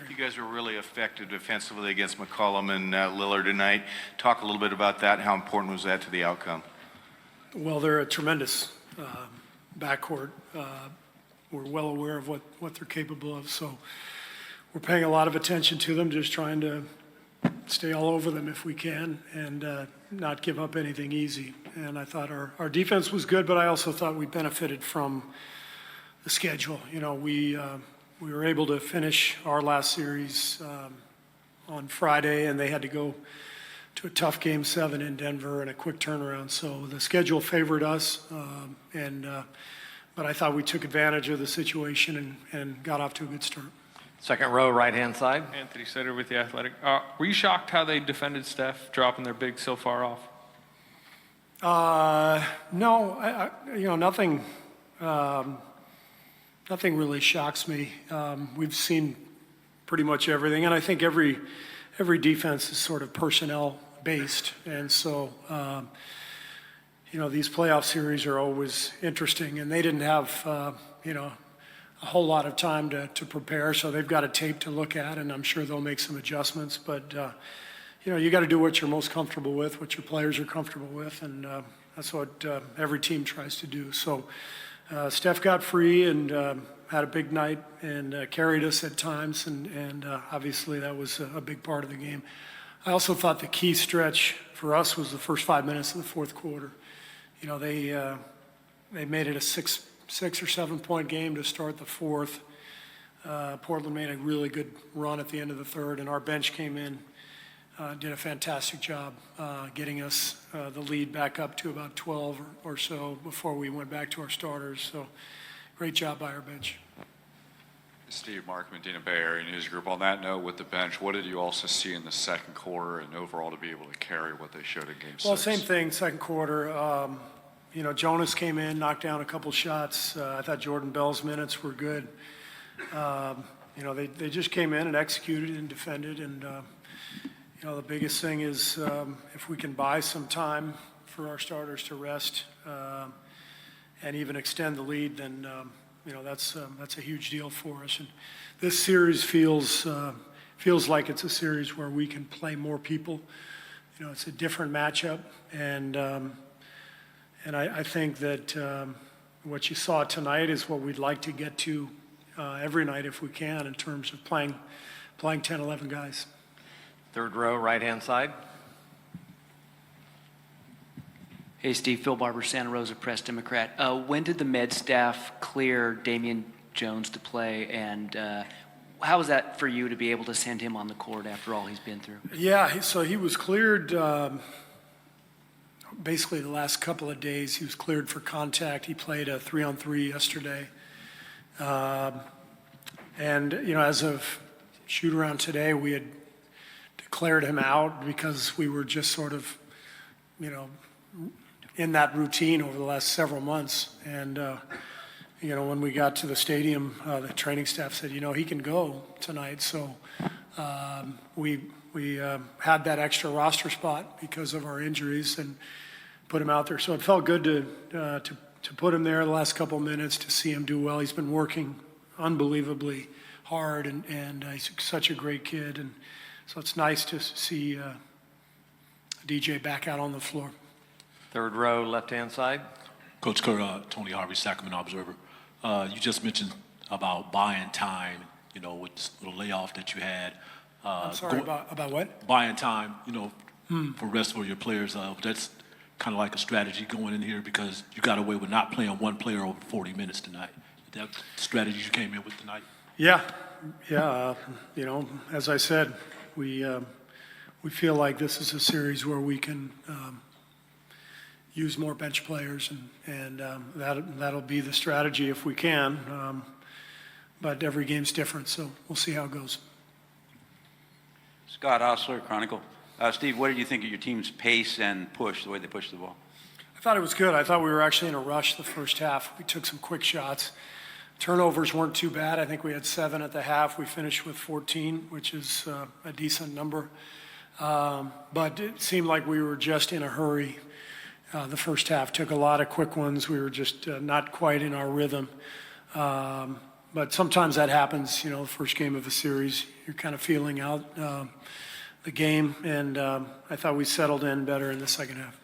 You guys were really effective defensively against McCollum and Lillard tonight. Talk a little bit about that. How important was that to the outcome? Well, they're a tremendous backcourt. We're well aware of what they're capable of, so we're paying a lot of attention to them, just trying to stay all over them if we can and not give up anything easy. And I thought our defense was good, but I also thought we benefited from the schedule. You know, we were able to finish our last series on Friday, and they had to go to a tough Game 7 in Denver and a quick turnaround. So the schedule favored us, but I thought we took advantage of the situation and got off to a good start. Second row, right-hand side. Anthony Sutter with The Athletic. Were you shocked how they defended Steph, dropping their big so far off? No, nothing. Nothing really shocks me. We've seen pretty much everything, and I think every defense is sort of personnel based, and so these playoff series are always interesting, and they didn't have a whole lot of time to prepare, so they've got a tape to look at, and I'm sure they'll make some adjustments. But you got to do what you're most comfortable with, what your players are comfortable with, and that's what every team tries to do. So Steph got free and had a big night and carried us at times, and obviously that was a big part of the game. I also thought the key stretch for us was the first 5 minutes of the fourth quarter. You know, they made it a six or 7 point game to start the fourth. Portland made a really good run at the end of the third, and our bench came in, did a fantastic job getting us the lead back up to about 12 or so before we went back to our starters. So great job by our bench. Steve, Mark, Medina Bay Area News Group. On that note, with the bench, what did you also see in the second quarter and overall to be able to carry what they showed in Game 6? Well, same thing, second quarter. Jonas came in, knocked down a couple shots. I thought Jordan Bell's minutes were good. They just came in and executed and defended. And, the biggest thing is if we can buy some time for our starters to rest and even extend the lead, then, that's a huge deal for us. And this series feels like it's a series where we can play more people. It's a different matchup. And I think that what you saw tonight is what we'd like to get to every night if we can in terms of playing 10, 11 guys. Third row, right-hand side. Hey, Steve. Phil Barber, Santa Rosa Press Democrat. When did the med staff clear Damian Jones to play, and how was that for you to be able to send him on the court after all he's been through? Yeah, so he was cleared basically the last couple of days. He was cleared for contact. He played a 3-on-3 yesterday. As of shoot around today, we had declared him out because we were just sort of, in that routine over the last several months. And, when we got to the stadium, the training staff said, he can go tonight. So we had that extra roster spot because of our injuries and put him out there. So it felt good to put him there the last couple of minutes to see him do well. He's been working unbelievably hard, and he's such a great kid. And so it's nice to see DJ back out on the floor. Third row, left-hand side. Coach Kerr, Tony Harvey, Sacramento Observer. You just mentioned about buying time, with this little layoff that you had. I'm sorry, about what? Buying time, for rest for your players. That's kind of like a strategy going in here because you got away with not playing one player over 40 minutes tonight. Is that strategy you came in with tonight? Yeah. As I said, we feel like this is a series where we can use more bench players, and that'll be the strategy if we can. But every game's different, so we'll see how it goes. Scott Osler, Chronicle. Steve, what did you think of your team's pace and push, the way they pushed the ball? I thought it was good. I thought we were actually in a rush the first half. We took some quick shots. Turnovers weren't too bad. I think we had 7 at the half. We finished with 14, which is a decent number. But it seemed like we were just in a hurry. The first half took a lot of quick ones. We were just not quite in our rhythm. But sometimes that happens, you know, the first game of a series, you're kind of feeling out the game, and I thought we settled in better in the second half.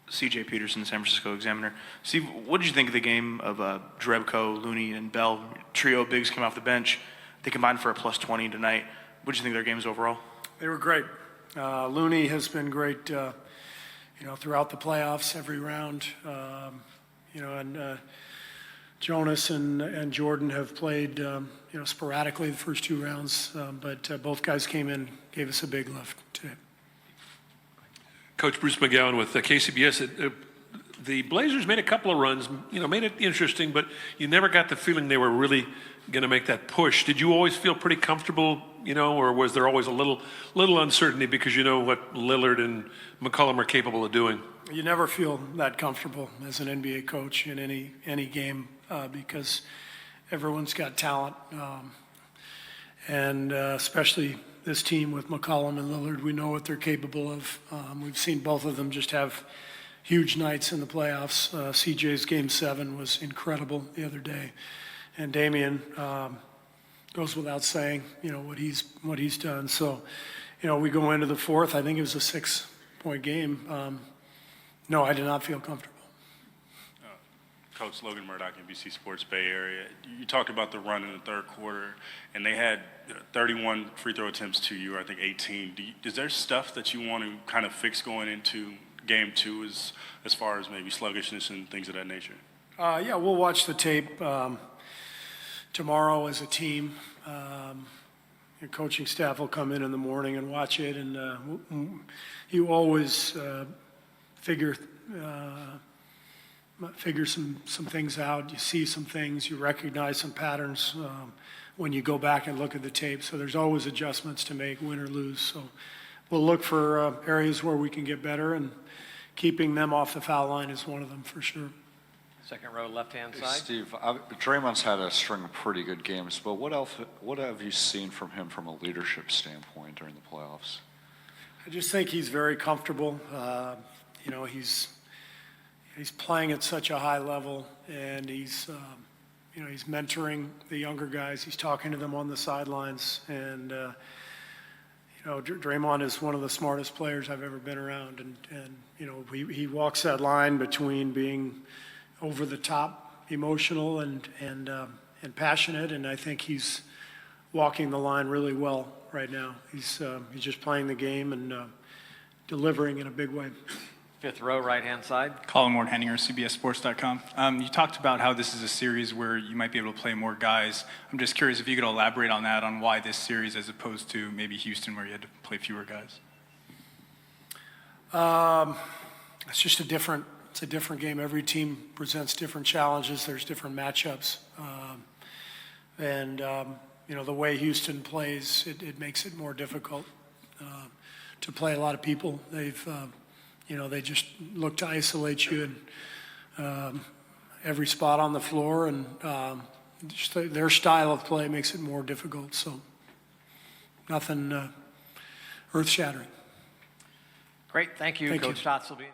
CJ Peterson, San Francisco Examiner. Steve, what did you think of the game of Drebko, Looney, and Bell? Trio of bigs came off the bench. They combined for a plus 20 tonight. What did you think of their games overall? They were great. Looney has been great, you know, throughout the playoffs, every round. You know, and Jonas and Jordan have played, you know, sporadically the first 2 rounds, but both guys came in, gave us a big lift today. Coach Bruce McGowan with KCBS. The Blazers made a couple of runs, you know, made it interesting, but you never got the feeling they were really going to make that push. Did you always feel pretty comfortable, you know, or was there always a little uncertainty because you know what Lillard and McCollum are capable of doing? You never feel that comfortable as an NBA coach in any game because everyone's got talent, and especially this team with McCollum and Lillard, we know what they're capable of. We've seen both of them just have huge nights in the playoffs. CJ's Game 7 was incredible the other day, and Damian goes without saying, you know, what he's done. So, you know, we go into the fourth. I think it was a 6-point game. No, I did not feel comfortable. Coach Logan Murdoch, NBC Sports Bay Area. You talked about the run in the third quarter, and they had 31 free throw attempts to you, or I think 18. Is there stuff that you want to kind of fix going into Game 2 as far as maybe sluggishness and things of that nature? Yeah, we'll watch the tape tomorrow as a team. Your coaching staff will come in the morning and watch it, and you always figure some things out. You see some things, you recognize some patterns when you go back and look at the tape. So there's always adjustments to make, win or lose. So we'll look for areas where we can get better, and keeping them off the foul line is one of them for sure. Second row, left-hand Hey, side. Steve, Draymond's had a string of pretty good games, but what have you seen from him from a leadership standpoint during the playoffs? I just think he's very comfortable. You know, he's playing at such a high level, and he's you know, he's mentoring the younger guys. He's talking to them on the sidelines, and you know, Draymond is one of the smartest players I've ever been around, and you know, he walks that line between being over the top, emotional, and passionate, and I think he's walking the line really well right now. He's just playing the game and delivering in a big way. Fifth row, right-hand side. Colin Ward, Henninger, CBSSports.com. You talked about how this is a series where you might be able to play more guys. I'm just curious if you could elaborate on that, on why this series as opposed to maybe Houston where you had to play fewer guys. It's just a different game. Every team presents different challenges. There's different matchups. And you know, the way Houston plays, it makes it more difficult to play a lot of people. You know, they just look to isolate you in every spot on the floor, and just their style of play makes it more difficult. So nothing earth-shattering. Great, thank you. Thank you. Coach Stotts will be